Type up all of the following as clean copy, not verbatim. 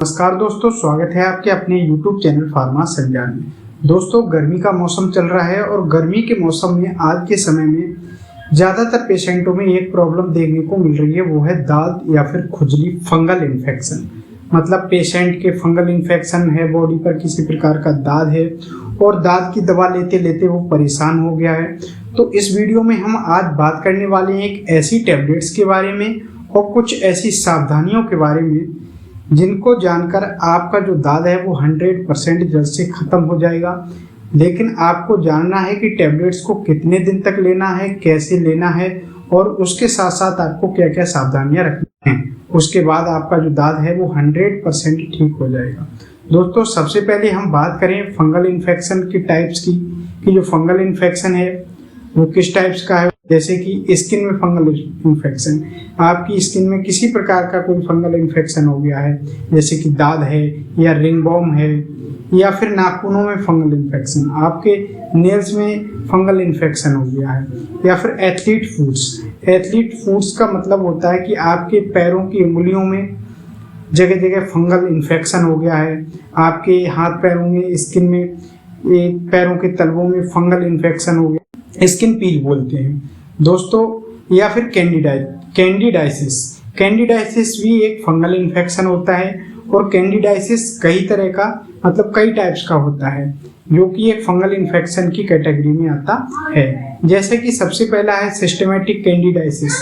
नमस्कार दोस्तों, स्वागत है आपके अपने YouTube चैनल फार्मा संज्ञान में। दोस्तों, गर्मी का मौसम चल रहा है और गर्मी के मौसम में आज के समय में ज़्यादातर पेशेंटों में एक प्रॉब्लम देखने को मिल रही है, वो है दाद या फिर खुजली, फंगल इन्फेक्शन। मतलब पेशेंट के फंगल इन्फेक्शन है, बॉडी पर किसी प्रकार का दाद है और दाद की दवा लेते लेते वो परेशान हो गया है। तो इस वीडियो में हम आज बात करने वाले हैं एक ऐसी टैबलेट्स के बारे में और कुछ ऐसी सावधानियों के बारे में जिनको जानकर आपका जो दाद है वो 100% जल्द से ख़त्म हो जाएगा। लेकिन आपको जानना है कि टैबलेट्स को कितने दिन तक लेना है, कैसे लेना है और उसके साथ साथ आपको क्या क्या सावधानियां रखनी हैं। उसके बाद आपका जो दाद है वो 100% ठीक हो जाएगा। दोस्तों, सबसे पहले हम बात करें फंगल इन्फेक्शन की टाइप्स की, कि जो फंगल इन्फेक्शन है वो किस टाइप्स का है। जैसे कि स्किन में फंगल इन्फेक्शन, आपकी स्किन में किसी प्रकार का कोई फंगल इन्फेक्शन हो गया है, जैसे कि दाद है या रिंगवॉर्म है, या फिर नाखूनों में फंगल इन्फेक्शन, आपके नेल्स में फंगल इन्फेक्शन हो गया है, या फिर एथलीट फूड्स का मतलब होता है कि आपके पैरों की उंगलियों में जगह जगह फंगल इन्फेक्शन हो गया है, आपके हाथ पैरों में, स्किन में, पैरों के तलवों में फंगल इन्फेक्शन हो गया, स्किन पील बोलते हैं दोस्तों। या फिर कैंडिडाइसिस भी एक फंगल इन्फेक्शन होता है और कैंडिडाइसिस कई तरह का, मतलब कई टाइप्स का होता है, जो कि एक फंगल इन्फेक्शन की कैटेगरी में आता है। जैसे कि सबसे पहला है सिस्टेमेटिक कैंडिडाइसिस,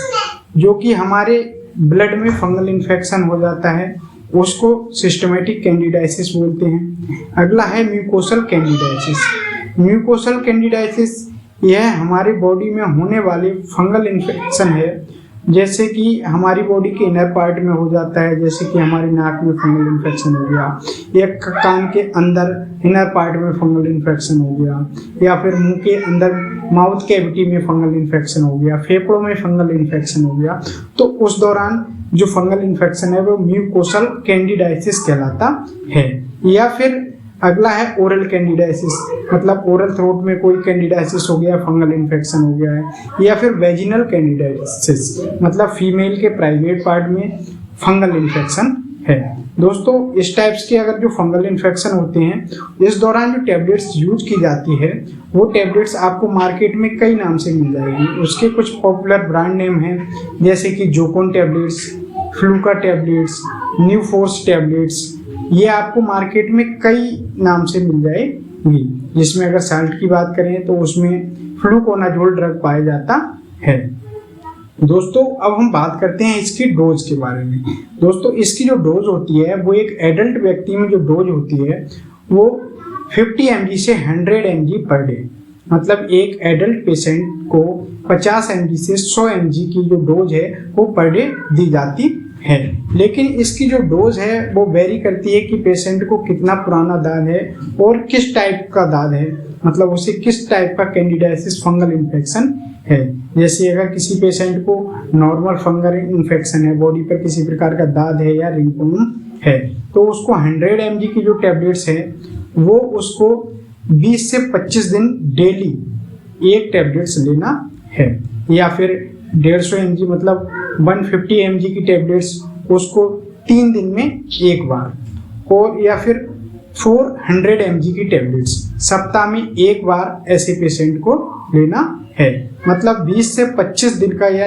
जो कि हमारे ब्लड में फंगल इन्फेक्शन हो जाता है, उसको सिस्टेमेटिक कैंडिडाइसिस बोलते हैं। अगला है म्यूकोसल कैंडिडाइसिस, यह हमारी बॉडी में होने वाले फंगल इन्फेक्शन है, जैसे कि हमारी बॉडी के इनर पार्ट में हो जाता है, जैसे कि हमारी नाक में फंगल इन्फेक्शन हो गया, या कान के अंदर इनर पार्ट में फंगल इन्फेक्शन हो गया, या फिर मुंह के अंदर माउथ कैविटी में फंगल इन्फेक्शन हो गया, फेफड़ों में फंगल इन्फेक्शन हो गया। तो उस दौरान जो फंगल इन्फेक्शन है वो म्यूकोसल कैंडिडाइसिस कहलाता है। या फिर अगला है ओरल कैंडिडाइसिस, मतलब ओरल थ्रोट में कोई कैंडिडाइसिस हो गया, फंगल इन्फेक्शन हो गया है। या फिर वेजिनल कैंडिडाइसिस, मतलब फीमेल के प्राइवेट पार्ट में फंगल इन्फेक्शन है। दोस्तों, इस टाइप्स के अगर जो फंगल इन्फेक्शन होते हैं, इस दौरान जो टैबलेट्स यूज की जाती है वो टैबलेट्स आपको मार्केट में कई नाम से मिल जाएगी। उसके कुछ पॉपुलर ब्रांड नेम हैं, जैसे कि Zocon tablets, Fluka tablets, new force tablets, ये आपको मार्केट में कई नाम से मिल जाएगी। जिसमें अगर साल्ट की बात करें तो उसमें फ्लूकोनाजोल ड्रग पाया जाता है। दोस्तों, अब हम बात करते हैं इसकी डोज के बारे में। दोस्तों, इसकी जो डोज होती है वो एक एडल्ट व्यक्ति में जो डोज होती है वो 50 mg से 100 mg पर डे, मतलब एक एडल्ट पेशेंट को 50 mg से 100 mg की जो डोज है वो पर डे दी जाती है। लेकिन इसकी जो डोज है वो वेरी करती है कि पेशेंट को कितना पुराना दाद है और किस टाइप का दाद है, मतलब उसे किस टाइप का कैंडिडाइसिस फंगल इन्फेक्शन है। जैसे अगर किसी पेशेंट को नॉर्मल फंगल इन्फेक्शन है, बॉडी पर किसी प्रकार का दाद है या रिंगवॉर्म है, तो उसको 100 mg की जो टैबलेट्स है वो उसको 20 से 25 दिन डेली एक टैबलेट्स लेना है। या फिर 150 mg, मतलब 150 mg की टैबलेट्स उसको 3 दिन में एक बार, और या फिर 400 mg की टैबलेट्स सप्ताह में एक बार ऐसे पेशेंट को लेना है। मतलब 20 से 25 दिन का या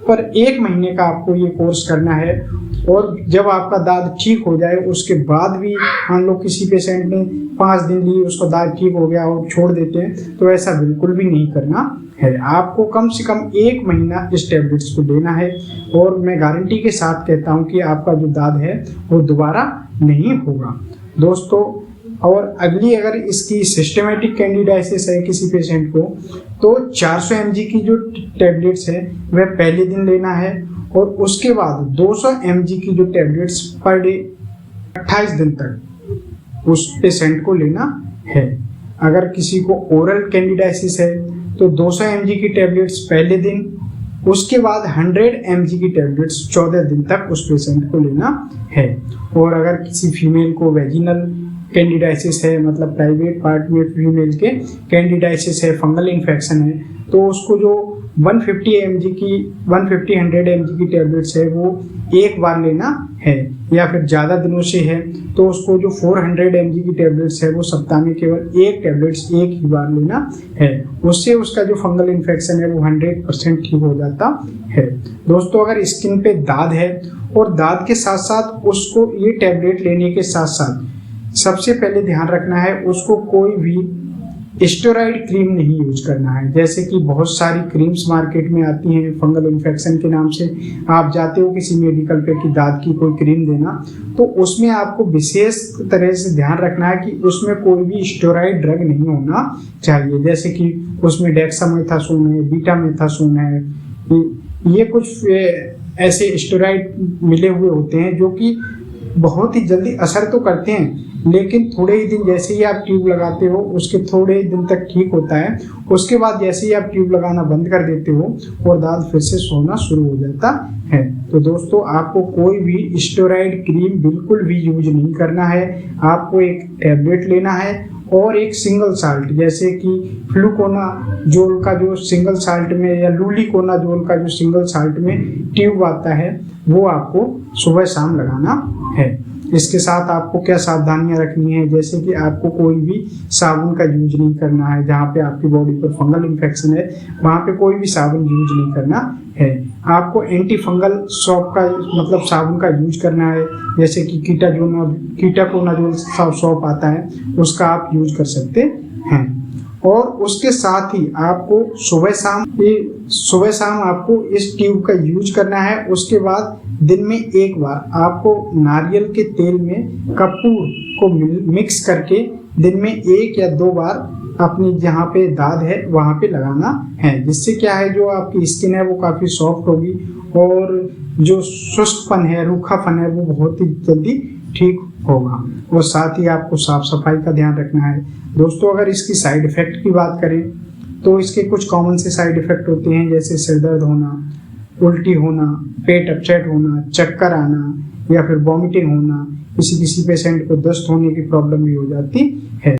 पर 1 महीने का आपको ये कोर्स करना है। और जब आपका दाद ठीक हो जाए उसके बाद भी मान लो किसी पेशेंट ने 5 दिन ली, उसका दाद ठीक हो गया और छोड़ देते हैं, तो ऐसा बिल्कुल भी नहीं करना है। आपको कम से कम 1 महीना इस टैबलेट्स को लेना है, और मैं गारंटी के साथ कहता हूँ कि आपका जो दाद है वो दोबारा नहीं होगा। दोस्तों, और अगली अगर इसकी सिस्टेमेटिक कैंडिडाइसिस है किसी पेशेंट को, तो 400 mg की जो टैबलेट्स है वह पहले दिन लेना है, और उसके बाद 200 mg की जो टैबलेट्स पर डे 28 दिन तक उस पेशेंट को लेना है। अगर किसी को ओरल कैंडिडाइसिस है तो 200 mg की टैबलेट्स पहले दिन, उसके बाद 100 mg की टैबलेट्स 14 दिन तक उस पेशेंट को लेना है। और अगर किसी फीमेल को वेजिनल कैंडिडाइसिस है, मतलब प्राइवेट पार्ट में फीमेल के कैंडिडाइसिस है, फंगल इन्फेक्शन है, तो उसको जो 150 100 mg की टैबलेट्स है वो एक बार लेना है। या फिर ज़्यादा दिनों से है तो उसको जो 400 mg की टेबलेट्स है वो सप्ताह में केवल एक टेबलेट्स एक ही बार लेना है। उससे उसका जो फंगल इन्फेक्शन है वो 100% ठीक हो जाता है। दोस्तों, अगर स्किन पे दाद है और दाद के साथ साथ उसको ये टेबलेट लेने के साथ साथ सबसे पहले ध्यान रखना है उसको कोई भी स्टेरॉइड क्रीम नहीं यूज करना है। जैसे कि बहुत सारी क्रीम्स मार्केट में आती हैं फंगल इन्फेक्शन के नाम से, आप जाते हो किसी मेडिकल पे कि दांत की कोई क्रीम देना, तो उसमें आपको विशेष तरह से ध्यान रखना है कि उसमें कोई भी स्टेरॉइड ड्रग नहीं होना चाहिए। जैसे कि उसमें डेक्सामेथासोन है, बीटामेथासोन है, ये कुछ ऐसे स्टेरॉइड मिले हुए होते हैं जो कि बहुत ही जल्दी असर तो करते हैं, लेकिन थोड़े ही दिन जैसे ही आप ट्यूब लगाते हो उसके थोड़े ही दिन तक ठीक होता है, उसके बाद जैसे ही आप ट्यूब लगाना बंद कर देते हो और दांत फिर से सोना शुरू हो जाता है। तो दोस्तों, आपको कोई भी स्टेरॉइड क्रीम बिल्कुल भी यूज नहीं करना है। आपको एक टैबलेट लेना है और एक सिंगल साल्ट, जैसे कि फ्लूकोनाजोल का जो सिंगल साल्ट में या लूलिकोनाजोल का जो सिंगल साल्ट में ट्यूब आता है वो आपको सुबह शाम लगाना है। इसके साथ आपको क्या सावधानियां रखनी है, जैसे कि आपको कोई भी साबुन का यूज नहीं करना है। जहाँ पे आपकी बॉडी पर फंगल इन्फेक्शन है वहाँ पे कोई भी साबुन यूज नहीं करना है। आपको एंटी फंगल सॉप का मतलब साबुन का यूज करना है, जैसे कि कीटाकोनाजोल सॉप आता है उसका आप यूज कर सकते हैं। और उसके साथ ही आपको सुबह शाम आपको इस ट्यूब का यूज करना है। उसके बाद दिन में एक बार आपको नारियल के तेल में कपूर को मिक्स करके दिन में 1 या 2 बार अपनी जहाँ पे दाद है वहाँ पे लगाना है, जिससे क्या है जो आपकी स्किन है वो काफ़ी सॉफ्ट होगी और जो शुष्कपन है, रूखापन है वो बहुत ही जल्दी ठीक होगा। और साथ ही आपको साफ सफाई का ध्यान रखना है। दोस्तों, अगर इसकी साइड इफेक्ट की बात करें तो इसके कुछ कॉमन से साइड इफेक्ट होते हैं, जैसे सिर दर्द होना, उल्टी होना, पेट अपसेट होना, चक्कर आना या फिर वॉमिटिंग होना। किसी पेशेंट को दस्त होने की प्रॉब्लम भी हो जाती है।